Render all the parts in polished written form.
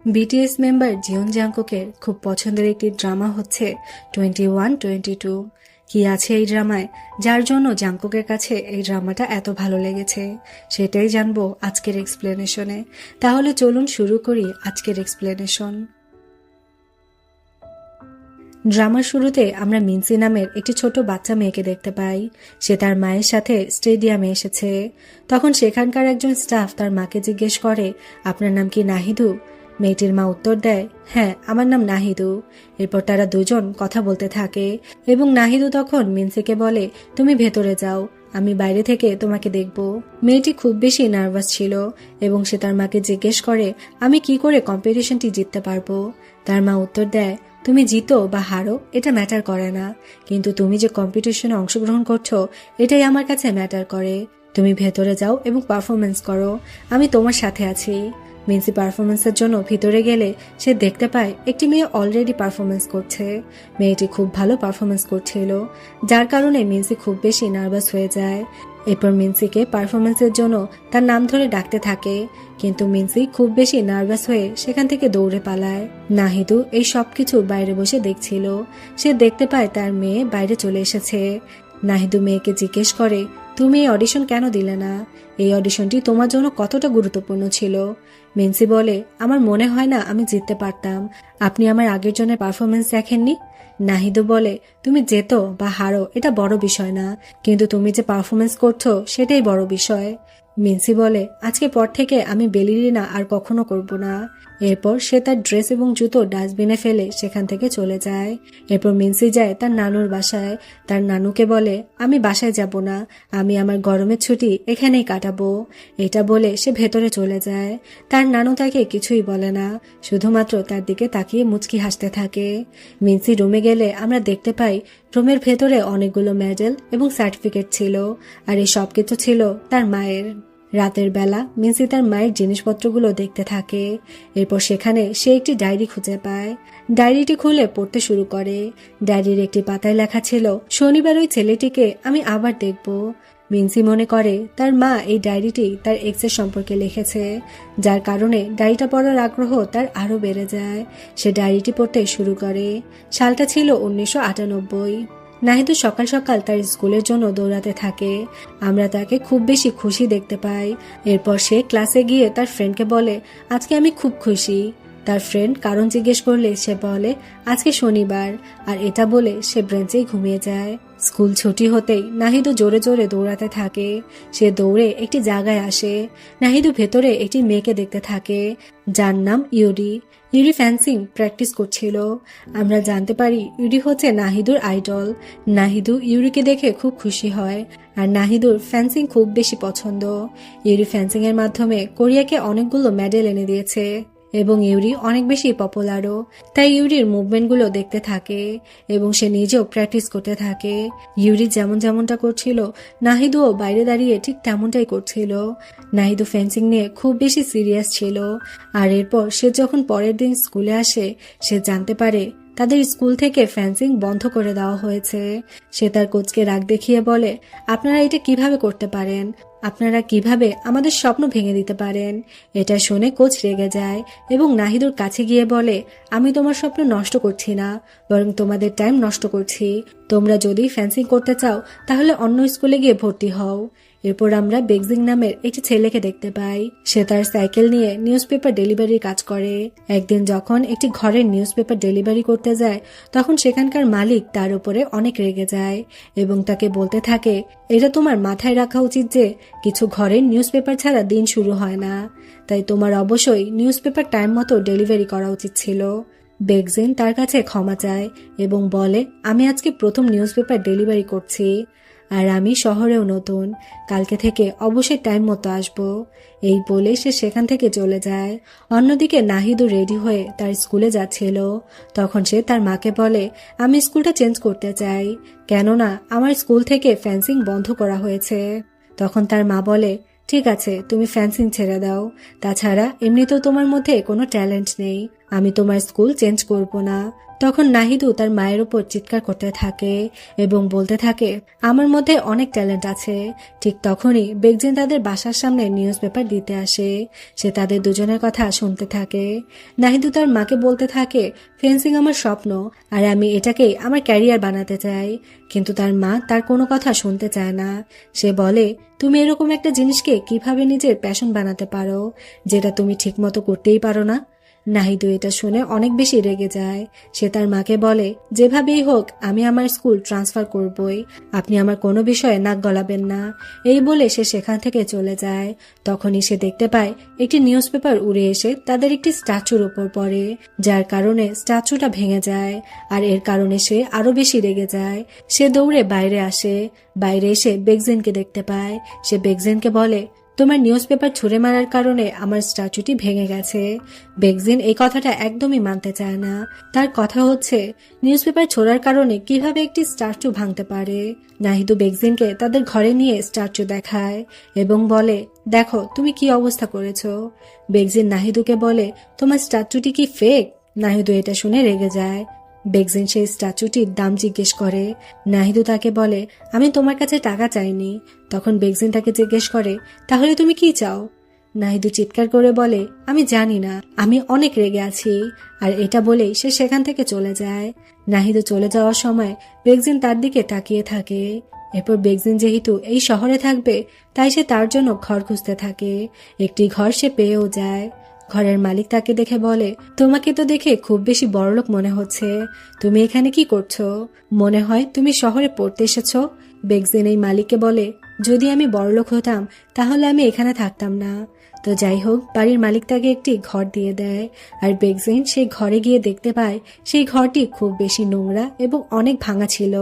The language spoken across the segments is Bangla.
বিটিএস মেম্বার জিওন জাংকুকের খুব পছন্দের একটি ড্রামা হচ্ছে 21-22। কি আছে এই ড্রামায় যার জন্য জাংকুকের কাছে এই ড্রামাটা এত ভালো লেগেছে, সেটাই জানবো আজকের এক্সপ্লেনেশনে। তাহলে চলুন শুরু করি আজকের এক্সপ্লেনেশন। ড্রামার শুরুতে আমরা মিনসি নামের একটি ছোট বাচ্চা মেয়েকে দেখতে পাই। সে তার মায়ের সাথে স্টেডিয়ামে এসেছে। তখন সেখানকার একজন স্টাফ তার মাকে জিজ্ঞেস করে, আপনার নাম কি নাহিদু? মেয়েটির মা উত্তর দেয়, হ্যাঁ আমার নাম নাহিদু। এরপর তারা দুজন কথা বলতে থাকে এবং নাহিদু তখন মিনসিকে বলে, তুমি ভেতরে যাও, আমি বাইরে থেকে তোমাকে দেখব। মেয়েটি খুব বেশি নার্ভাস ছিল এবং সে তার মাকে জিজ্ঞেস করে, আমি কি করে কম্পিটিশনটি জিততে পারবো? তার মা উত্তর দেয়, তুমি জিতো বা হারো এটা ম্যাটার করে না, কিন্তু তুমি যে কম্পিটিশনে অংশগ্রহণ করছো এটাই আমার কাছে ম্যাটার করে। তুমি ভেতরে যাও এবং পারফরমেন্স করো, আমি তোমার সাথে আছি। মিনসি পারফরমেন্সের জন্য ভিতরে গেলে সে দেখতে পায় একটি মেয়ে অলরেডি পারফরমেন্স করছে। মেয়েটি খুব ভালো পারফরমেন্স করছিল, যার কারণে মিনসি খুব বেশি নার্ভাস হয়ে যায়। এরপর মিনসিকে পারফরমেন্সের জন্য তার নাম ধরে ডাকতে থাকে, কিন্তু মিনসি খুব বেশি নার্ভাস হয়ে সেখান থেকে দৌড়ে পালায়। নাহিদু এই সবকিছু বাইরে বসে দেখছিল। সে দেখতে পায় তার মেয়ে বাইরে চলে এসেছে। নাহিদু মেয়েকে জিজ্ঞেস করে, তুমি এই অডিশন কেন দিলে না? এই অডিশনটি তোমার জন্য কতটা গুরুত্বপূর্ণ ছিল? মিনসি বলে, আমার মনে হয় না আমি জিততে পারতাম। আপনি আমার আগের জনের পারফরমেন্স দেখেননি? নাহিদু বলে, তুমি জেতো বা হারো এটা বড় বিষয় না, কিন্তু তুমি যে পারফরমেন্স করছো সেটাই বড় বিষয়। মিনসি বলে, আজকে পর থেকে আমি বেলিরিনা আর কখনো করব না। এরপর সে তার ড্রেস এবং জুতো ডাস্টবিনে ফেলে সেখান থেকে চলে যায়। এরপর মিনসি যায় তার নানুর বাসায়। তার নানুকে বলে, আমি বাসায় যাব না, আমি আমার গরমের ছুটি এখানেই কাটাবো। এটা বলে সে ভেতরে চলে যায়। তার নানু তাকে কিছুই বলে না, শুধুমাত্র তার দিকে তাকিয়ে মুচকি হাসতে থাকে। মিনসি রুমে গেলে আমরা দেখতে পাই রুমের ভেতরে অনেকগুলো মেডেল এবং সার্টিফিকেট ছিল, আর এই সবকিছু ছিল তার মায়ের। রাতের বেলা মিনসি তার মায়ের জিনিসপত্রগুলো দেখতে থাকে। এরপর সেখানে সে একটি ডায়েরি খুঁজে পায়। ডায়েরিটি খুলে পড়তে শুরু করে। ডায়েরির একটি পাতায় লেখা ছিল, শনিবার ওই ছেলেটিকে আমি আবার দেখব। মিনসি মনে করে তার মা এই ডায়েরিটি তার এক্সের সম্পর্কে লিখেছে, যার কারণে ডায়েরিটা পড়ার আগ্রহ তার আরো বেড়ে যায়। সে ডায়েরিটি পড়তে শুরু করে। সালটা ছিল 1998। নাহিদু সকাল সকাল তার স্কুলের জন্য দৌড়াতে থাকে। আমরা তাকে খুব বেশি খুশি দেখতে পাই। এরপর সে ক্লাসে গিয়ে তার ফ্রেন্ডকে বলে, আজকে আমি খুব খুশি। তার ফ্রেন্ড কারণ জিজ্ঞেস করলে সে বলে, আজকে শনিবার, আর এটা বলে সে ব্রেঞ্চেই ঘুমিয়ে যায়। স্কুল ছুটি হতেই নাহিদু জোরে জোরে দৌড়াতে থাকে। সে দৌড়ে একটি জায়গায় আসে। নাহিদু ভেতরে একটি মেয়েকে দেখতে থাকে, যার নাম ইউরি। ইউরি ফেন্সিং প্র্যাকটিস করছিল। আমরা জানতে পারি ইউরি হচ্ছে নাহিদুর আইডল। নাহিদু ইউরিকে দেখে খুব খুশি হয়, আর নাহিদুর ফেন্সিং খুব বেশি পছন্দ। ইউরি ফেন্সিং এর মাধ্যমে কোরিয়াকে অনেকগুলো মেডেল এনে দিয়েছে এবং ইউরি অনেক বেশি পপুলারও। তাই ইউরির মুভমেন্টগুলো দেখতে থাকে এবং সে নিজেও প্র্যাকটিস করতে থাকে। ইউরি যেমনটা করছিল নাহিদুও বাইরে দাঁড়িয়ে ঠিক তেমনটাই করছিল। নাহিদু ফেন্সিং নিয়ে খুব বেশি সিরিয়াস ছিল। আর এরপর সে যখন পরের দিন স্কুলে আসে, সে জানতে পারে তাদের স্কুল থেকে ফেন্সিং বন্ধ করে দেওয়া হয়েছে। সে তার কোচকে রাগ দেখিয়ে বলে, আপনারা এটা কিভাবে করতে পারেন? আপনারা কিভাবে আমাদের স্বপ্ন ভেঙে দিতে পারেন? এটা শুনে কোচ রেগে যায় এবং নাহিদুর কাছে গিয়ে বলে, আমি তোমার স্বপ্ন নষ্ট করছি না, বরং তোমাদের টাইম নষ্ট করছি। তোমরা যদি ফেন্সিং করতে চাও তাহলে অন্য স্কুলে গিয়ে ভর্তি হও। এরপর আমরা বেগজিং নামের একটি ছেলেকে দেখতে পাই। সে তার সাইকেল নিয়ে নিউজ পেপার ডেলিভারির কাজ করে। একদিন যখন একটি ঘরের নিউজ পেপার ডেলিভারি করতে যায়, তখন সেখানকার মালিক তার উপরে অনেক রেগে যায় এবং তাকে বলতে থাকে, এটা তোমার মাথায় রাখা উচিত যে কিছু ঘরের নিউজ পেপার ছাড়া দিন শুরু হয় না, তাই তোমার অবশ্যই নিউজ পেপার টাইম মতো ডেলিভারি করা উচিত ছিল। বেগজিন তার কাছে ক্ষমা চায় এবং বলে, আমি আজকে প্রথম নিউজ পেপার ডেলিভারি করছি, আর আমি শহরেও নতুন, কালকে থেকে অবশ্যই টাইম মতো আসবো। এই বলে সে সেখান থেকে চলে যায়। অন্যদিকে নাহিদু রেডি হয়ে তার স্কুলে যাচ্ছিল। তখন সে তার মাকে বলে, আমি স্কুলটা চেঞ্জ করতে চাই, কেননা আমার স্কুল থেকে ফেন্সিং বন্ধ করা হয়েছে। তখন তার মা বলে, ঠিক আছে, তুমি ফেন্সিং ছেড়ে দাও, তাছাড়া এমনিতেও তোমার মধ্যে কোনো ট্যালেন্ট নেই, আমি তোমার স্কুল চেঞ্জ করব না। তখন নাহিদু তার মায়ের উপর চিৎকার করতে থাকে এবং বলতে থাকে, আমার মধ্যে অনেক ট্যালেন্ট আছে। ঠিক তখনই বেগজিন তাদের বাসার সামনে নিউজ পেপার দিতে আসে। সে তাদের দুজনের কথা শুনতে থাকে। নাহিদু তার মাকে বলতে থাকে, ফেন্সিং আমার স্বপ্ন আর আমি এটাকেই আমার ক্যারিয়ার বানাতে চাই। কিন্তু তার মা তার কোনো কথা শুনতে চায় না। সে বলে, তুমি এরকম একটা জিনিসকে কিভাবে নিজের প্যাশন বানাতে পারো, যেটা তুমি ঠিকমতো করতেই পারো না? নাহিদু এটা শুনে অনেক বেশি রেগে যায়। সে তার মাকে বলে, যেভাবেই হোক আমি আমার স্কুল ট্রান্সফার করবই, আপনি আমার কোনো বিষয়ে নাক গলাবেন না। এই বলে সে সেখান থেকে চলে যায়। তখনই সে দেখতে পায় একটি নিউজ পেপার উড়ে এসে তাদের একটি স্ট্যাচুর উপর পড়ে, যার কারণে স্ট্যাচুটা ভেঙে যায়। আর এর কারণে সে আরো বেশি রেগে যায়। সে দৌড়ে বাইরে আসে। বাইরে এসে বেগজিনকে দেখতে পায়। সে বেগজিনকে বলে, তোমার নিউজ পেপার ছুঁড়ে মারার কারণে আমার স্ট্যাচুটি ভেঙে গেছে। বেগজিন এই কথাটা একদমই মানতে চায় না। তার কথা হচ্ছে, নিউজ পেপার ছোড়ার কারণে কিভাবে একটি স্ট্যাচু ভাঙতে পারে। নাহিদু বেগজিনকে তাদের ঘরে নিয়ে স্ট্যাচু দেখায় এবং বলে, দেখো তুমি কি অবস্থা করেছো। বেগজিন নাহিদুকে বলে, তোমার স্ট্যাচুটি কি ফেক? নাহিদু এটা শুনে রেগে যায়। বেগজিন সেই স্ট্যাচুটির দাম জিজ্ঞেস করে। নাহিদু তাকে বলে, আমি তোমার কাছে টাকা চাইনি। তখন বেগজিন তাকে জিজ্ঞেস করে, তাহলে তুমি কি চাও? নাহিদু চিৎকার করে বলে, আমি জানি না, আমি অনেক রেগে আছি। আর এটা বলেই সে সেখান থেকে চলে যায়। নাহিদু চলে যাওয়ার সময় বেগজিন তার দিকে তাকিয়ে থাকে। এরপর বেগজিন যেহেতু এই শহরে থাকবে, তাই সে তার জন্য ঘর খুঁজতে থাকে। একটি ঘর সে পেয়েও যায়। ঘরের মালিক তাকে দেখে বলে, তোমাকে তো দেখে খুব বেশি বড়লোক মনে হচ্ছে, তুমি এখানে কি করছো? মনে হয় তুমি শহরে পড়তে এসেছো। বেগজিন এই মালিককে বলে, যদি আমি বড়লোক হতাম তাহলে আমি এখানে থাকতাম না। তো যাই হোক, বাড়ির মালিক তাকে একটি ঘর দিয়ে দেয়। আর বেগজিন সেই ঘরে গিয়ে দেখতে পায় সেই ঘরটি খুব বেশি নোংরা এবং অনেক ভাঙা ছিল।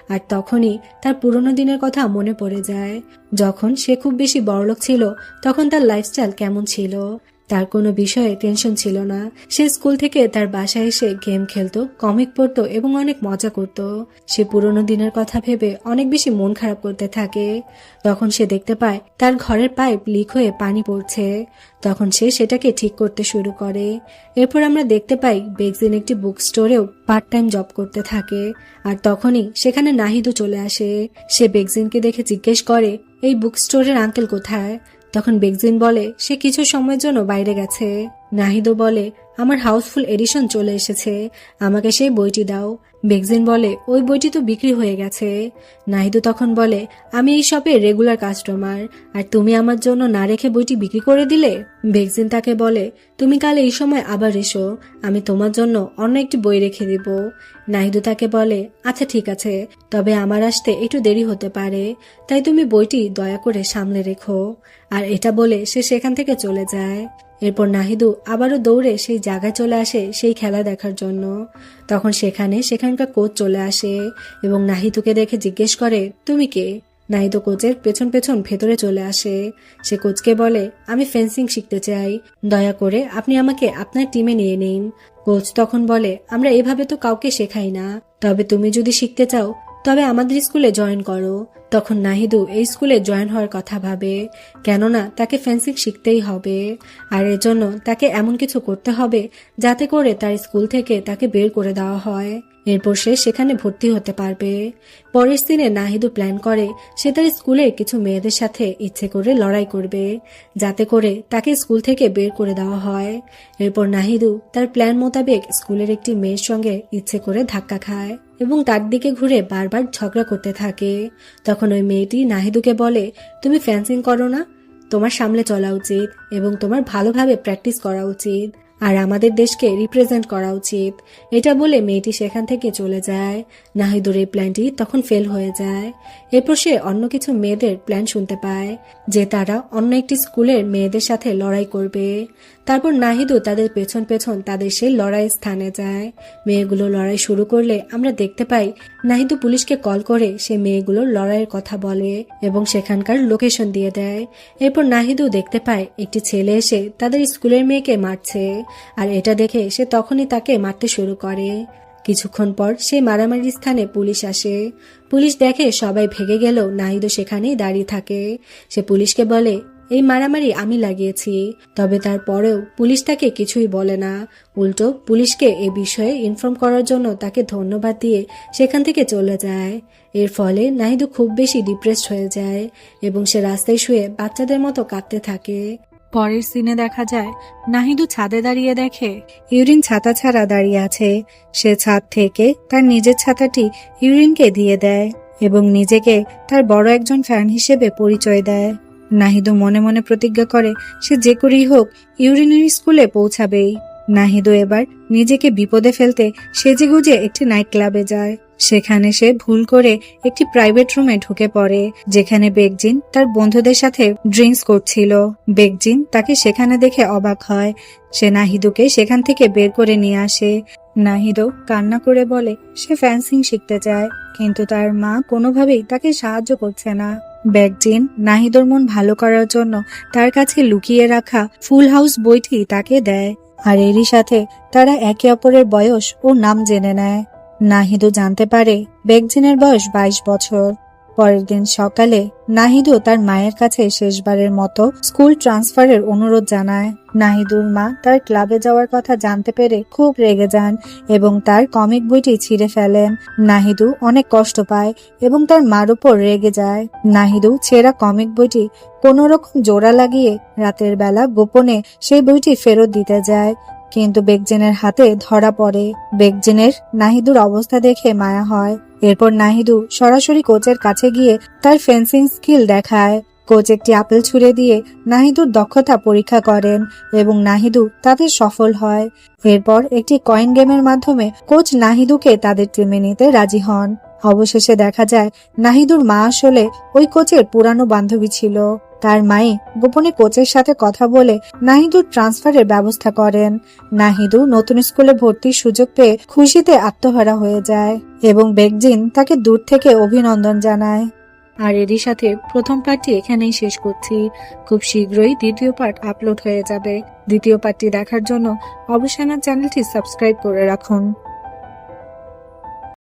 আর তখনই তার পুরনো দিনের কথা মনে পড়ে যায়। যখন সে খুব বেশি বড়লোক ছিল, তখন তার লাইফস্টাইল কেমন ছিল। তার কোনো বিষয়ে টেনশন ছিল না। সে স্কুল থেকে তার বাসায় এসে গেম খেলতো, কমিক পড়তো এবং অনেক মজা করত। সে পুরনো দিনের কথা ভেবে অনেক বেশি মন খারাপ করতে থাকে। তখন সে দেখতে পায় তার ঘরের পাইপ লিক হয়ে পানি পড়ছে। তখন সে সেটাকে ঠিক করতে শুরু করে। এরপর আমরা দেখতে পাই বেগজিন একটি বুক স্টোরেও পার্ট টাইম জব করতে থাকে। আর তখনই সেখানে নাহিদও চলে আসে। সে বেগজিনকে দেখে জিজ্ঞেস করে, এই বুক স্টোরের আঙ্কেল কোথায়? তখন বেগজিন বলে, সে কিছু সময়ের জন্য বাইরে গেছে। নাহিদও বলে, আমার হাউসফুল এডিশন চলে এসেছে, আমাকে সেই বইটি দাও। বেগজিন বলে, ওই বইটি তো বিক্রি হয়ে গেছে। নাহিদু তখন বলে, আমি এই শপের রেগুলার কাস্টমার, আর তুমি আমার জন্য না রেখে বইটি বিক্রি করে দিলে। বেগজিন তাকে বলে, তুমি কাল এই সময় আবার এসো, আমি তোমার জন্য অন্য একটি বই রেখে দিব। নাহিদু তাকে বলে, আচ্ছা ঠিক আছে, তবে আমার আসতে একটু দেরি হতে পারে, তাই তুমি বইটি দয়া করে সামলে রেখো। আর এটা বলে সে সেখান থেকে চলে যায়। এরপর নাহিদু আবারও দৌড়ে সেই জায়গায় চলে আসে সেই খেলা দেখার জন্য। তখন সেখানকার কোচ চলে আসে এবং নাহিদুকে দেখে জিজ্ঞেস করে, তুমি কে? নাহিদু কোচের পেছন পেছন ভেতরে চলে আসে। সে কোচকে বলে, আমি ফেন্সিং শিখতে চাই, দয়া করে আপনি আমাকে আপনার টিমে নিয়ে নিন। কোচ তখন বলে, আমরা এভাবে তো কাউকে শেখাই না, তবে তুমি যদি শিখতে চাও তবে আমাদের স্কুলে জয়েন করো। তখন নাহিদু এই স্কুলে জয়েন হওয়ার কথা ভাবে, কেননা তাকে ফেন্সিং শিখতেই হবে। আর এজন্য তাকে এমন কিছু করতে হবে যাতে করে তার স্কুল থেকে তাকে বের করে দেওয়া হয়। এরপর সে সেখানে ভর্তি হতে পারবে। পরের দিনে নাহিদু প্ল্যান করে সে তার স্কুলের কিছু মেয়েদের সাথে ইচ্ছে করে লড়াই করবে, যাতে করে তাকে স্কুল থেকে বের করে দেওয়া হয়। এরপর নাহিদু তার প্ল্যান মোতাবেক স্কুলের একটি মেয়ের সঙ্গে ইচ্ছে করে ধাক্কা খায় এবং তার দিকে ঘুরে বারবার ঝগড়া করতে থাকে। তখন ওই মেয়েটি নাহিদুকে বলে, তুমি ফেন্সিং করো না, তোমার সামলে চলা উচিত এবং তোমার ভালোভাবে প্র্যাকটিস করা উচিত, আর আমাদের দেশকে রিপ্রেজেন্ট করা উচিত। এটা বলে মেয়েটি সেখান থেকে চলে যায়। নাহিদুর এই প্ল্যানটি তখন ফেল হয়ে যায়। এরপর সে অন্য কিছু মেয়েদের প্ল্যান শুনতে পায় যে তারা অন্য একটি স্কুলের মেয়েদের সাথে লড়াই করবে। তারপর নাহিদু তাদের পেছন পেছন তাদের সেই লড়াই স্থানে যায়। মেয়েগুলো লড়াই শুরু করলে আমরা দেখতে পাই নাহিদু পুলিশকে কল করে সে মেয়েগুলোর লড়াইয়ের কথা বলে এবং সেখানকার লোকেশন দিয়ে দেয়। এরপর নাহিদু দেখতে পায় একটি ছেলে এসে তাদের স্কুলের মেয়েকে মারছে, আর এটা দেখে সে তখনই তাকে মারতে শুরু করে। কিছুক্ষণ পর সেই মারামারির স্থানে পুলিশ আসে। পুলিশ দেখে সবাই ভেগে গেলেও নাহিদু সেখানেই দাঁড়িয়ে থাকে। সে পুলিশকে বলে, এই মারামারি আমি লাগিয়েছি। তবে তারপরেও পুলিশ তাকে কিছুই বলে না, উল্টো পুলিশকে এ বিষয়ে ইনফর্ম করার জন্য তাকে ধন্যবাদ দিয়ে সেখান থেকে চলে যায়। এর ফলে নাহিদু খুব বেশি ডিপ্রেসড হয়ে যায় এবং সে রাস্তায় শুয়ে বাচ্চাদের মতো কাঁদতে থাকে। পরের সিনে দেখা যায় নাহিদু ছাদে দাঁড়িয়ে দেখে ইউরিন ছাতা ছাড়া দাঁড়িয়ে আছে। সে ছাদ থেকে তার নিজের ছাতাটি ইউরিনকে দিয়ে দেয় এবং নিজেকে তার বড় একজন ফ্যান হিসেবে পরিচয় দেয়। নাহিদু মনে মনে প্রতিজ্ঞা করে সে যে করেই হোক ইউরিনারি স্কুলে পৌঁছাবেই। নাহিদু এবার নিজেকে বিপদে ফেলতে সেজেগুজে একটি নাইট ক্লাবে যায়। সেখানে সে ভুল করে একটি প্রাইভেট রুমে ঢুকে পড়ে, যেখানে বেকজিন তার বন্ধুদের সাথে ড্রিঙ্কস করছিল। বেকজিন তাকে সেখানে দেখে অবাক হয়। সে নাহিদুকে সেখান থেকে বের করে নিয়ে আসে। নাহিদু কান্না করে বলে সে ফ্যান্সিং শিখতে চায়, কিন্তু তার মা কোনোভাবেই তাকে সাহায্য করছে না। বেকজিন নাহিদুর মন ভালো করার জন্য তার কাছে লুকিয়ে রাখা ফুল হাউস বইটি তাকে দেয়, আর এরই সাথে তারা একে অপরের বয়স ও নাম জেনে নেয়। নাহিদু জানতে পারে বেকজিনের বয়স 22 বছর। পরের দিন সকালে নাহিদু তার মায়ের কাছে শেষবারের মতো স্কুল ট্রান্সফারের অনুরোধ জানায়। নাহিদুর মা তার ক্লাবে যাওয়ার কথা জানতে পেরে খুব রেগে যান এবং তার কমিক বইটি ছিঁড়ে ফেলেন। নাহিদু অনেক কষ্ট পায় এবং তার মার উপর রেগে যায়। নাহিদু ছেঁড়া কমিক বইটি কোনো রকম জোড়া লাগিয়ে রাতের বেলা গোপনে সেই বইটি ফেরত দিতে যায়, কিন্তু বেকজিনের হাতে ধরা পড়ে। বেকজিনের নাহিদুর অবস্থা দেখে মায়া হয়। এরপর নাহিদু সরাসরি কোচের কাছে গিয়ে তার ফেন্সিং স্কিল দেখায়। কোচ একটি আপেল ছুঁড়ে দিয়ে নাহিদুর দক্ষতা পরীক্ষা করেন এবং নাহিদু তাতে সফল হয়। এরপর একটি কয়েন গেমের মাধ্যমে কোচ নাহিদুকে তাদের টিমে নিতে রাজি হন। অবশেষে দেখা যায় নাহিদুর মা আসলে ওই কোচের পুরানো বান্ধবী ছিল। তার মাই গোপনে কোচের সাথে কথা বলে নাহিদুর ট্রান্সফারের ব্যবস্থা করেন। নাহিদু নতুন স্কুলে ভর্তির সুযোগ পেয়ে খুশিতে আত্মহারা হয়ে যায় এবং বেকজিন তাকে দূর থেকে অভিনন্দন জানায়। আর এরই সাথে প্রথম পার্টটি এখানেই শেষ করছি। খুব শীঘ্রই দ্বিতীয় পার্ট আপলোড হয়ে যাবে। দ্বিতীয় পার্টটি দেখার জন্য অবশ্যই আমার চ্যানেলটি সাবস্ক্রাইব করে রাখুন।